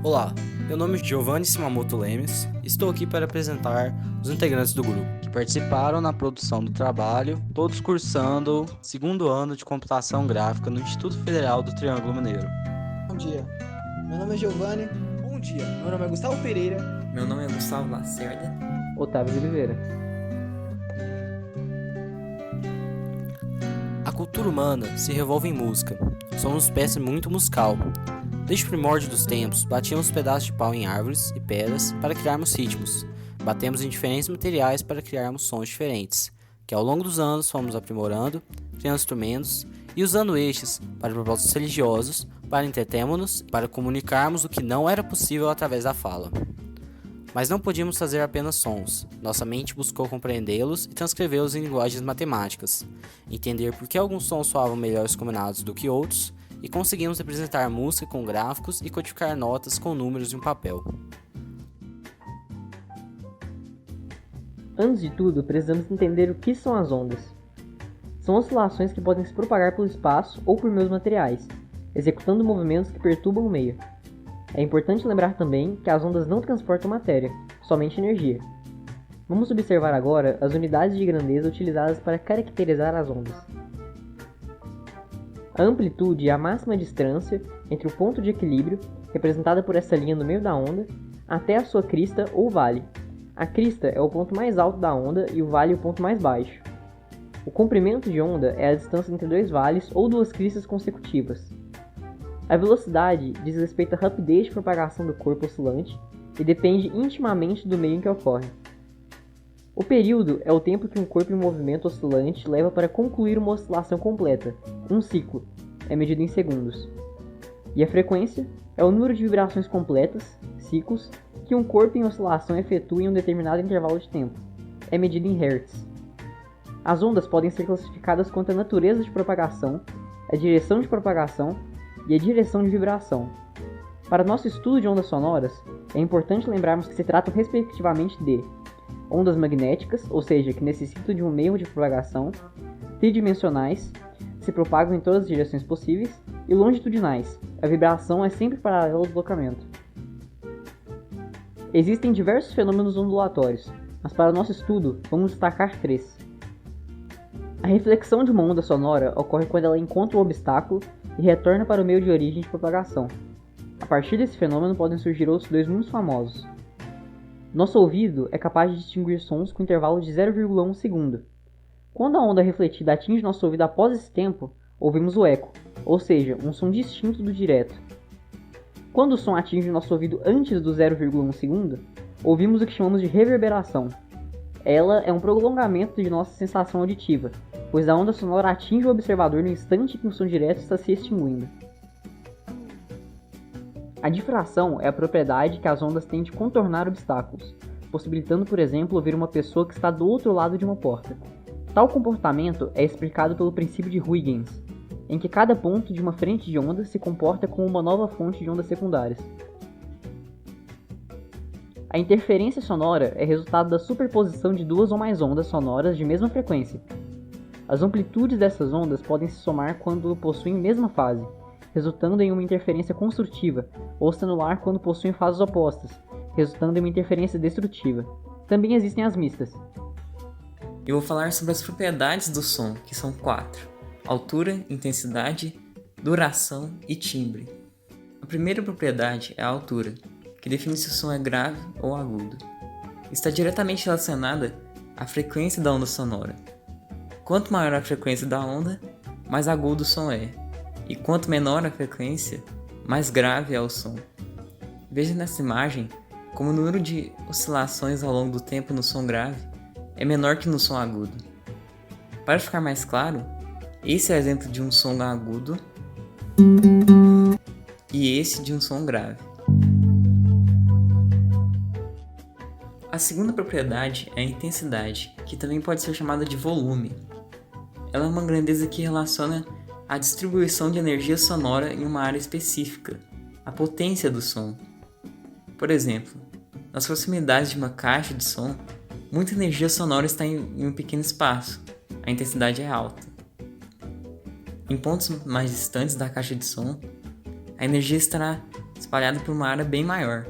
Olá, meu nome é Giovanni Simamoto Lemes e estou aqui para apresentar os integrantes do grupo que participaram na produção do trabalho, todos cursando segundo ano de computação gráfica no Instituto Federal do Triângulo Mineiro. Bom dia, meu nome é Giovanni. Bom dia, meu nome é Gustavo Pereira. Meu nome é Gustavo Lacerda. Otávio de Oliveira. A cultura humana se revolve em música. Somos uma espécie muito musical. Desde o primórdio dos tempos, batíamos pedaços de pau em árvores e pedras para criarmos ritmos. Batemos em diferentes materiais para criarmos sons diferentes, que ao longo dos anos fomos aprimorando, criando instrumentos e usando estes para propósitos religiosos, para entretermos-nos, para comunicarmos o que não era possível através da fala. Mas não podíamos fazer apenas sons. Nossa mente buscou compreendê-los e transcrevê-los em linguagens matemáticas, entender por que alguns sons soavam melhores combinados do que outros, e conseguimos representar música com gráficos e codificar notas com números em um papel. Antes de tudo, precisamos entender o que são as ondas. São oscilações que podem se propagar pelo espaço ou por meios materiais, executando movimentos que perturbam o meio. É importante lembrar também que as ondas não transportam matéria, somente energia. Vamos observar agora as unidades de grandeza utilizadas para caracterizar as ondas. A amplitude é a máxima distância entre o ponto de equilíbrio, representada por essa linha no meio da onda, até a sua crista ou vale. A crista é o ponto mais alto da onda e o vale o ponto mais baixo. O comprimento de onda é a distância entre dois vales ou duas cristas consecutivas. A velocidade diz respeito à rapidez de propagação do corpo oscilante e depende intimamente do meio em que ocorre. O período é o tempo que um corpo em movimento oscilante leva para concluir uma oscilação completa, um ciclo, é medido em segundos. E a frequência é o número de vibrações completas, ciclos, que um corpo em oscilação efetua em um determinado intervalo de tempo, é medido em hertz. As ondas podem ser classificadas quanto à natureza de propagação, a direção de propagação e a direção de vibração. Para nosso estudo de ondas sonoras, é importante lembrarmos que se tratam respectivamente de ondas magnéticas, ou seja, que necessitam de um meio de propagação, tridimensionais, se propagam em todas as direções possíveis, e longitudinais, a vibração é sempre paralela ao deslocamento. Existem diversos fenômenos ondulatórios, mas para nosso estudo vamos destacar 3. A reflexão de uma onda sonora ocorre quando ela encontra um obstáculo e retorna para o meio de origem de propagação. A partir desse fenômeno podem surgir outros 2 muito famosos. Nosso ouvido é capaz de distinguir sons com intervalo de 0,1 segundo. Quando a onda refletida atinge nosso ouvido após esse tempo, ouvimos o eco, ou seja, um som distinto do direto. Quando o som atinge nosso ouvido antes do 0,1 segundo, ouvimos o que chamamos de reverberação. Ela é um prolongamento de nossa sensação auditiva, pois a onda sonora atinge o observador no instante que o som direto está se extinguindo. A difração é a propriedade que as ondas têm de contornar obstáculos, possibilitando, por exemplo, ouvir uma pessoa que está do outro lado de uma porta. Tal comportamento é explicado pelo princípio de Huygens, em que cada ponto de uma frente de onda se comporta como uma nova fonte de ondas secundárias. A interferência sonora é resultado da superposição de 2 ou mais ondas sonoras de mesma frequência. As amplitudes dessas ondas podem se somar quando possuem mesma fase, resultando em uma interferência construtiva, ou se anular quando possuem fases opostas, resultando em uma interferência destrutiva. Também existem as mistas. Eu vou falar sobre as propriedades do som, que são 4: altura, intensidade, duração e timbre. A primeira propriedade é a altura, que define se o som é grave ou agudo. Está diretamente relacionada à frequência da onda sonora. Quanto maior a frequência da onda, mais agudo o som é. E quanto menor a frequência, mais grave é o som. Veja nessa imagem como o número de oscilações ao longo do tempo no som grave é menor que no som agudo. Para ficar mais claro, esse é o exemplo de um som agudo e esse de um som grave. A segunda propriedade é a intensidade, que também pode ser chamada de volume. Ela é uma grandeza que relaciona a distribuição de energia sonora em uma área específica, a potência do som. Por exemplo, nas proximidades de uma caixa de som, muita energia sonora está em um pequeno espaço, a intensidade é alta. Em pontos mais distantes da caixa de som, a energia estará espalhado por uma área bem maior.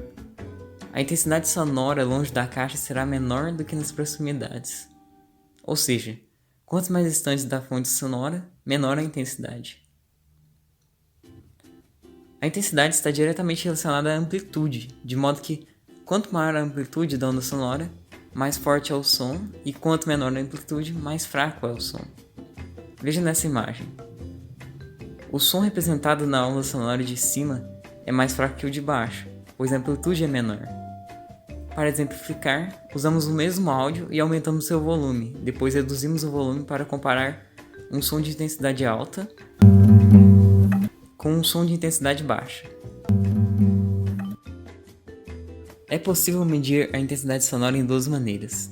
A intensidade sonora longe da caixa será menor do que nas proximidades. Ou seja, quanto mais distantes da fonte sonora, menor a intensidade. A intensidade está diretamente relacionada à amplitude, de modo que quanto maior a amplitude da onda sonora, mais forte é o som, e quanto menor a amplitude, mais fraco é o som. Veja nessa imagem. O som representado na onda sonora de cima é mais fraco que o de baixo, pois a amplitude é menor. Para exemplificar, usamos o mesmo áudio e aumentamos seu volume, depois reduzimos o volume para comparar um som de intensidade alta com um som de intensidade baixa. É possível medir a intensidade sonora em duas maneiras.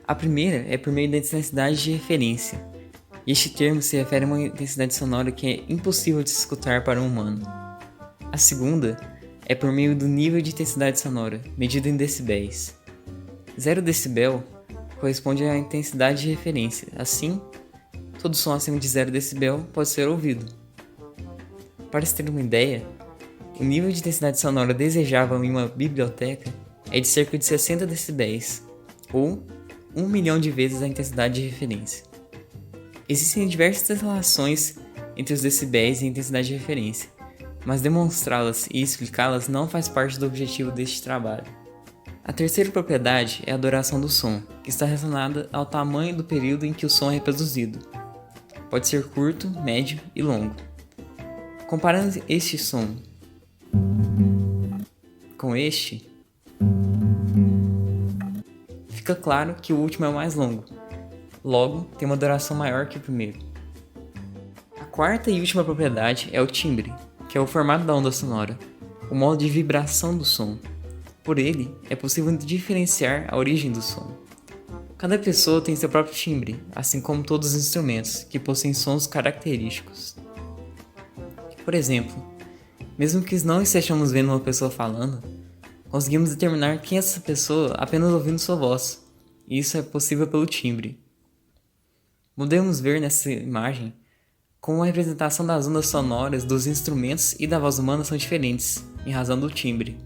A primeira é por meio da intensidade de referência. Este termo se refere a uma intensidade sonora que é impossível de se escutar para um humano. A segunda é por meio do nível de intensidade sonora, medido em decibéis. 0 decibel corresponde à intensidade de referência, assim, todo som acima de 0 decibel pode ser ouvido. Para se ter uma ideia, o nível de intensidade sonora desejável em uma biblioteca é de cerca de 60 decibéis, ou 1 milhão de vezes a intensidade de referência. Existem diversas relações entre os decibéis e a intensidade de referência, mas demonstrá-las e explicá-las não faz parte do objetivo deste trabalho. A terceira propriedade é a duração do som, que está relacionada ao tamanho do período em que o som é reproduzido. Pode ser curto, médio e longo. Comparando este som com este, fica claro que o último é o mais longo, logo tem uma duração maior que o primeiro. A quarta e última propriedade é o timbre, que é o formato da onda sonora, o modo de vibração do som. Por ele, é possível diferenciar a origem do som. Cada pessoa tem seu próprio timbre, assim como todos os instrumentos, que possuem sons característicos. Por exemplo, mesmo que não estejamos vendo uma pessoa falando, conseguimos determinar quem é essa pessoa apenas ouvindo sua voz, e isso é possível pelo timbre. Podemos ver nessa imagem como a representação das ondas sonoras dos instrumentos e da voz humana são diferentes, em razão do timbre.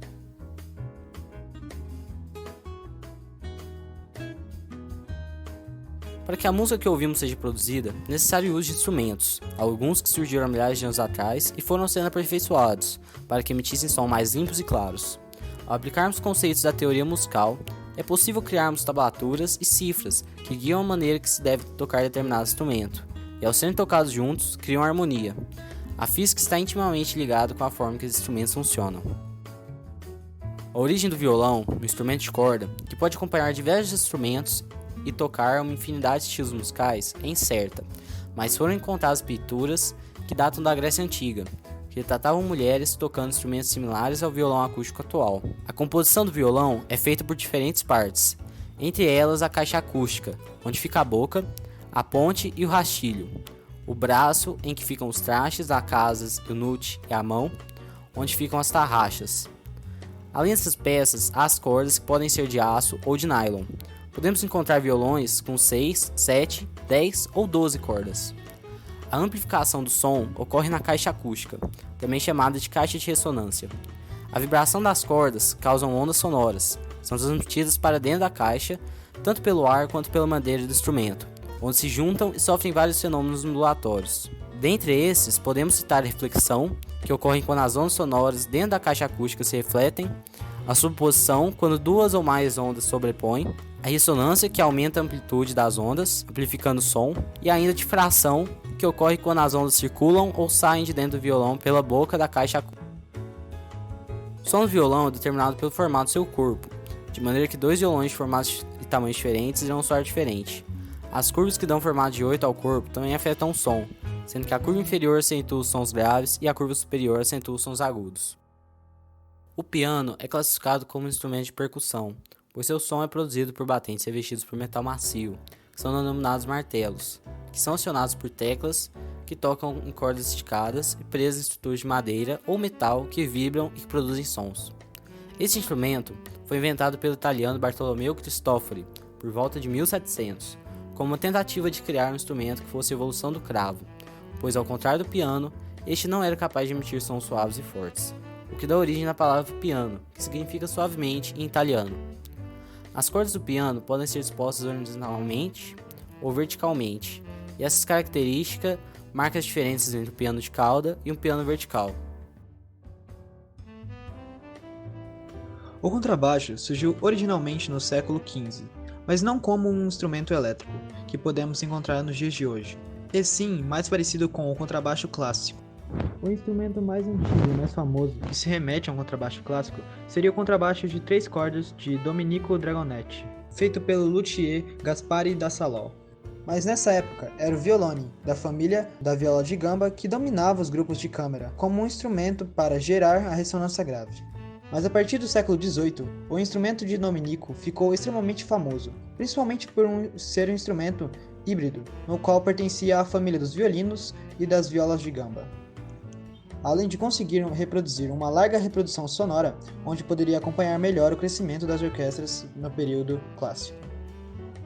Para que a música que ouvimos seja produzida, é necessário o uso de instrumentos, alguns que surgiram há milhares de anos atrás e foram sendo aperfeiçoados, para que emitissem sons mais limpos e claros. Ao aplicarmos conceitos da teoria musical, é possível criarmos tablaturas e cifras que guiam a maneira que se deve tocar determinado instrumento, e ao serem tocados juntos, criam harmonia. A física está intimamente ligada com a forma que os instrumentos funcionam. A origem do violão, um instrumento de corda, que pode acompanhar diversos instrumentos e tocar uma infinidade de estilos musicais, é incerta, mas foram encontradas pinturas que datam da Grécia Antiga, que retratavam mulheres tocando instrumentos similares ao violão acústico atual. A composição do violão é feita por diferentes partes, entre elas a caixa acústica, onde fica a boca, a ponte e o rastilho, o braço em que ficam os trastes, a casas, o nut e a mão, onde ficam as tarraxas. Além dessas peças, há as cordas que podem ser de aço ou de nylon. Podemos encontrar violões com 6, 7, 10 ou 12 cordas. A amplificação do som ocorre na caixa acústica, também chamada de caixa de ressonância. A vibração das cordas causa ondas sonoras, são transmitidas para dentro da caixa, tanto pelo ar quanto pela madeira do instrumento, onde se juntam e sofrem vários fenômenos ondulatórios. Dentre esses, podemos citar a reflexão, que ocorre quando as ondas sonoras dentro da caixa acústica se refletem, a superposição, quando duas ou mais ondas sobrepõem, a ressonância, que aumenta a amplitude das ondas, amplificando o som, e ainda a difração, que ocorre quando as ondas circulam ou saem de dentro do violão pela boca da caixa acústica. O som do violão é determinado pelo formato do seu corpo, de maneira que dois violões de formatos e tamanhos diferentes irão soar diferente. As curvas que dão formato de 8 ao corpo também afetam o som, sendo que a curva inferior acentua os sons graves e a curva superior acentua os sons agudos. O piano é classificado como um instrumento de percussão, pois seu som é produzido por batentes revestidos por metal macio, que são denominados martelos, que são acionados por teclas que tocam em cordas esticadas e presas em estruturas de madeira ou metal que vibram e que produzem sons. Esse instrumento foi inventado pelo italiano Bartolomeo Cristofori por volta de 1700, como uma tentativa de criar um instrumento que fosse a evolução do cravo, pois ao contrário do piano, este não era capaz de emitir sons suaves e fortes. O que dá origem à palavra piano, que significa suavemente em italiano. As cordas do piano podem ser dispostas horizontalmente ou verticalmente, e essas características marcam as diferenças entre um piano de cauda e um piano vertical. O contrabaixo surgiu originalmente no século XV, mas não como um instrumento elétrico, que podemos encontrar nos dias de hoje, e sim mais parecido com o contrabaixo clássico. O instrumento mais antigo e mais famoso que se remete a um contrabaixo clássico seria o contrabaixo de 3 cordas de Domenico Dragonetti, feito pelo luthier Gaspari da Salò. Mas nessa época era o violone, da família da viola de gamba, que dominava os grupos de câmara como um instrumento para gerar a ressonância grave. Mas a partir do século XVIII, o instrumento de Domenico ficou extremamente famoso, principalmente por ser um instrumento híbrido, no qual pertencia à família dos violinos e das violas de gamba. Além de conseguir reproduzir uma larga reprodução sonora, onde poderia acompanhar melhor o crescimento das orquestras no período clássico.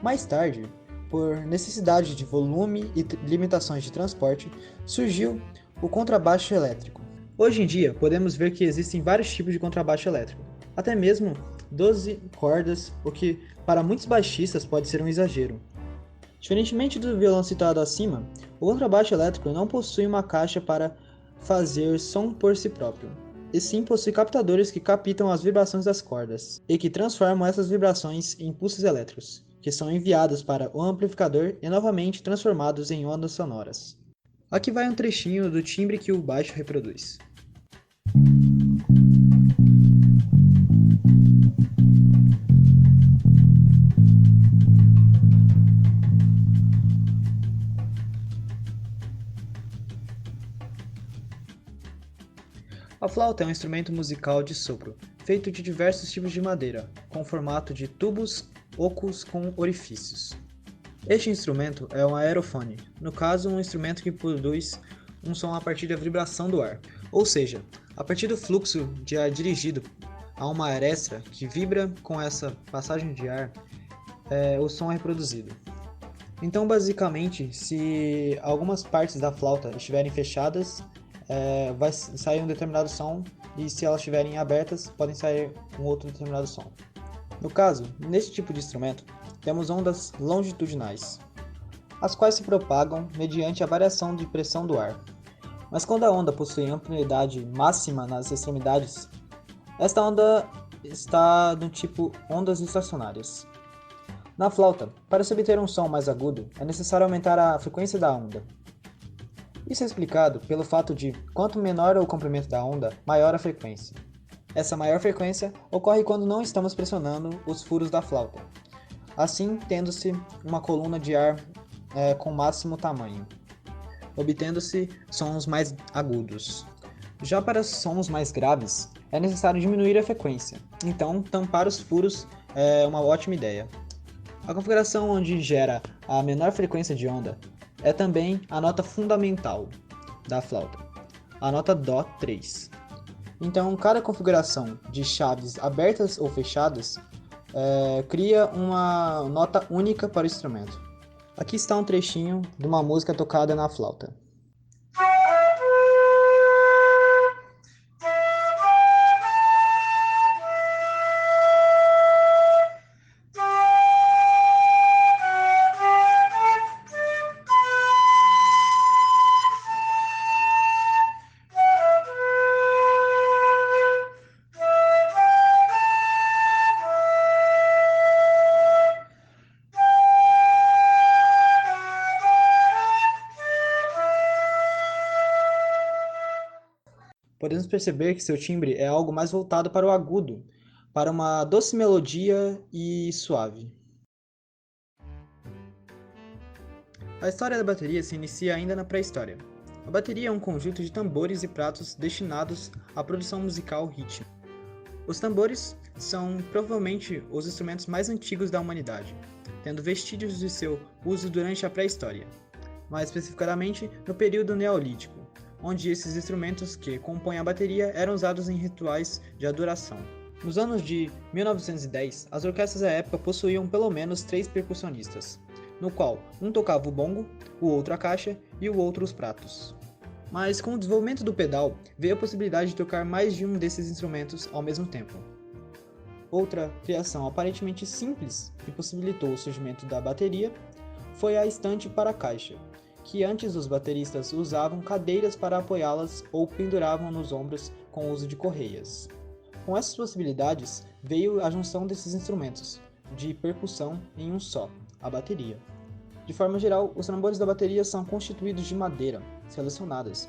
Mais tarde, por necessidade de volume e limitações de transporte, surgiu o contrabaixo elétrico. Hoje em dia, podemos ver que existem vários tipos de contrabaixo elétrico, até mesmo 12 cordas, o que para muitos baixistas pode ser um exagero. Diferentemente do violão citado acima, o contrabaixo elétrico não possui uma caixa para fazer som por si próprio, e sim possui captadores que captam as vibrações das cordas, e que transformam essas vibrações em impulsos elétricos, que são enviados para o amplificador e novamente transformados em ondas sonoras. Aqui vai um trechinho do timbre que o baixo reproduz. A flauta é um instrumento musical de sopro, feito de diversos tipos de madeira, com formato de tubos ocos com orifícios. Este instrumento é um aerofone, no caso um instrumento que produz um som a partir da vibração do ar, ou seja, a partir do fluxo de ar dirigido a uma aresta que vibra com essa passagem de ar, o som é reproduzido. Então, basicamente, se algumas partes da flauta estiverem fechadas, vai sair um determinado som, e se elas estiverem abertas, podem sair um outro determinado som. No caso, nesse tipo de instrumento, temos ondas longitudinais, as quais se propagam mediante a variação de pressão do ar. Mas quando a onda possui amplitude máxima nas extremidades, esta onda está do tipo ondas estacionárias. Na flauta, para se obter um som mais agudo, é necessário aumentar a frequência da onda. Isso é explicado pelo fato de, quanto menor o comprimento da onda, maior a frequência. Essa maior frequência ocorre quando não estamos pressionando os furos da flauta, assim tendo-se uma coluna de ar com máximo tamanho, obtendo-se sons mais agudos. Já para sons mais graves, é necessário diminuir a frequência, então tampar os furos é uma ótima ideia. A configuração onde gera a menor frequência de onda é também a nota fundamental da flauta, a nota Dó 3. Então, cada configuração de chaves abertas ou fechadas cria uma nota única para o instrumento. Aqui está um trechinho de uma música tocada na flauta. Podemos perceber que seu timbre é algo mais voltado para o agudo, para uma doce melodia e suave. A história da bateria se inicia ainda na pré-história. A bateria é um conjunto de tambores e pratos destinados à produção musical rítmica. Os tambores são provavelmente os instrumentos mais antigos da humanidade, tendo vestígios de seu uso durante a pré-história, mais especificamente no período neolítico, onde esses instrumentos que compõem a bateria eram usados em rituais de adoração. Nos anos de 1910, as orquestras da época possuíam pelo menos 3 percussionistas, no qual um tocava o bongo, o outro a caixa e o outro os pratos. Mas com o desenvolvimento do pedal, veio a possibilidade de tocar mais de um desses instrumentos ao mesmo tempo. Outra criação aparentemente simples que possibilitou o surgimento da bateria foi a estante para caixa, que antes os bateristas usavam cadeiras para apoiá-las ou penduravam nos ombros com o uso de correias. Com essas possibilidades, veio a junção desses instrumentos de percussão em um só, a bateria. De forma geral, os tambores da bateria são constituídos de madeira, selecionadas,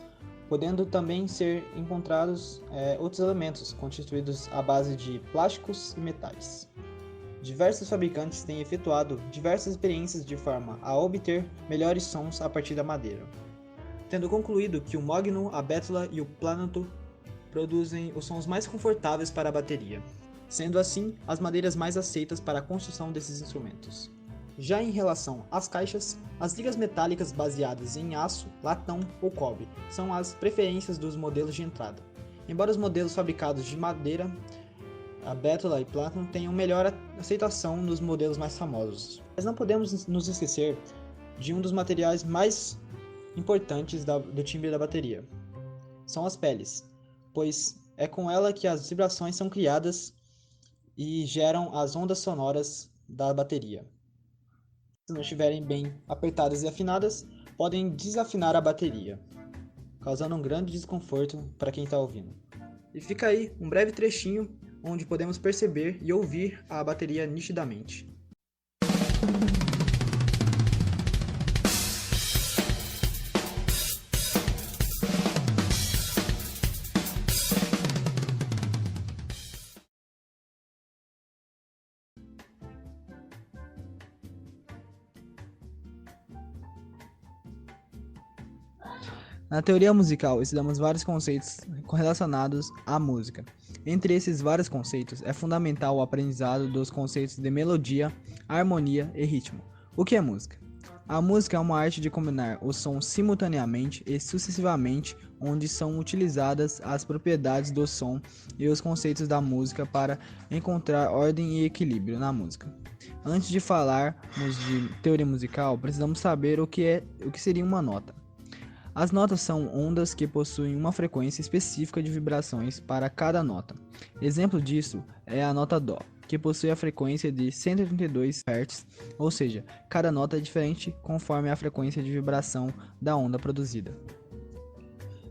podendo também ser encontrados outros elementos constituídos à base de plásticos e metais. Diversos fabricantes têm efetuado diversas experiências de forma a obter melhores sons a partir da madeira, tendo concluído que o Mogno, a Bétula e o Planato produzem os sons mais confortáveis para a bateria, sendo assim as madeiras mais aceitas para a construção desses instrumentos. Já em relação às caixas, as ligas metálicas baseadas em aço, latão ou cobre são as preferências dos modelos de entrada, embora os modelos fabricados de madeira, a Bétula e Platinum tenham melhor aceitação nos modelos mais famosos. Mas não podemos nos esquecer de um dos materiais mais importantes do timbre da bateria. São as peles, pois é com ela que as vibrações são criadas e geram as ondas sonoras da bateria. Se não estiverem bem apertadas e afinadas, podem desafinar a bateria, causando um grande desconforto para quem está ouvindo. E fica aí um breve trechinho onde podemos perceber e ouvir a bateria nitidamente. Na teoria musical, estudamos vários conceitos correlacionados à música. Entre esses vários conceitos, é fundamental o aprendizado dos conceitos de melodia, harmonia e ritmo. O que é música? A música é uma arte de combinar os sons simultaneamente e sucessivamente, onde são utilizadas as propriedades do som e os conceitos da música para encontrar ordem e equilíbrio na música. Antes de falarmos de teoria musical, precisamos saber o que seria uma nota. As notas são ondas que possuem uma frequência específica de vibrações para cada nota. Exemplo disso é a nota Dó, que possui a frequência de 132 Hz, ou seja, cada nota é diferente conforme a frequência de vibração da onda produzida.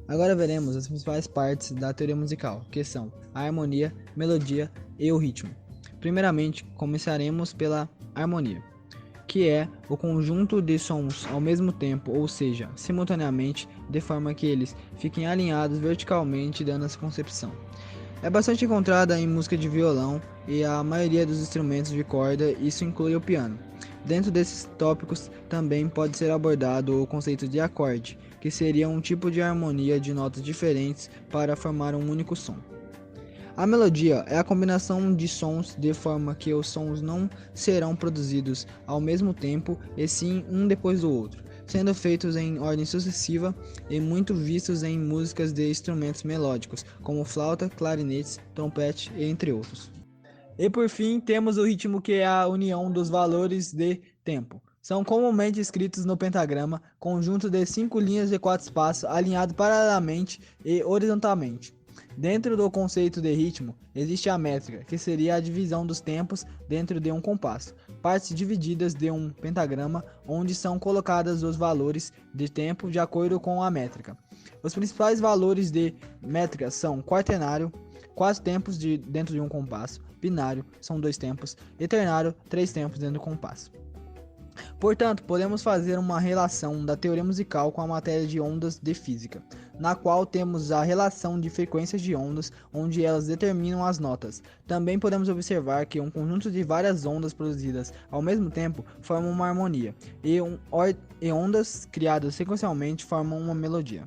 Agora veremos as principais partes da teoria musical, que são a harmonia, melodia e o ritmo. Primeiramente, começaremos pela harmonia, que é o conjunto de sons ao mesmo tempo, ou seja, simultaneamente, de forma que eles fiquem alinhados verticalmente, dando essa concepção. É bastante encontrada em música de violão e a maioria dos instrumentos de corda, isso inclui o piano. Dentro desses tópicos também pode ser abordado o conceito de acorde, que seria um tipo de harmonia de notas diferentes para formar um único som. A melodia é a combinação de sons de forma que os sons não serão produzidos ao mesmo tempo e sim um depois do outro, sendo feitos em ordem sucessiva e muito vistos em músicas de instrumentos melódicos, como flauta, clarinetes, trompete, entre outros. E por fim, temos o ritmo, que é a união dos valores de tempo. São comumente escritos no pentagrama, conjunto de 5 linhas de 4 espaços alinhado paralelamente e horizontalmente. Dentro do conceito de ritmo, existe a métrica, que seria a divisão dos tempos dentro de um compasso, partes divididas de um pentagrama, onde são colocados os valores de tempo de acordo com a métrica. Os principais valores de métrica são quaternário, 4 tempos dentro de um compasso, binário, são 2 tempos, e ternário, 3 tempos dentro do compasso. Portanto, podemos fazer uma relação da teoria musical com a matéria de ondas de física, na qual temos a relação de frequências de ondas, onde elas determinam as notas. Também podemos observar que um conjunto de várias ondas produzidas ao mesmo tempo formam uma harmonia, e ondas criadas sequencialmente formam uma melodia.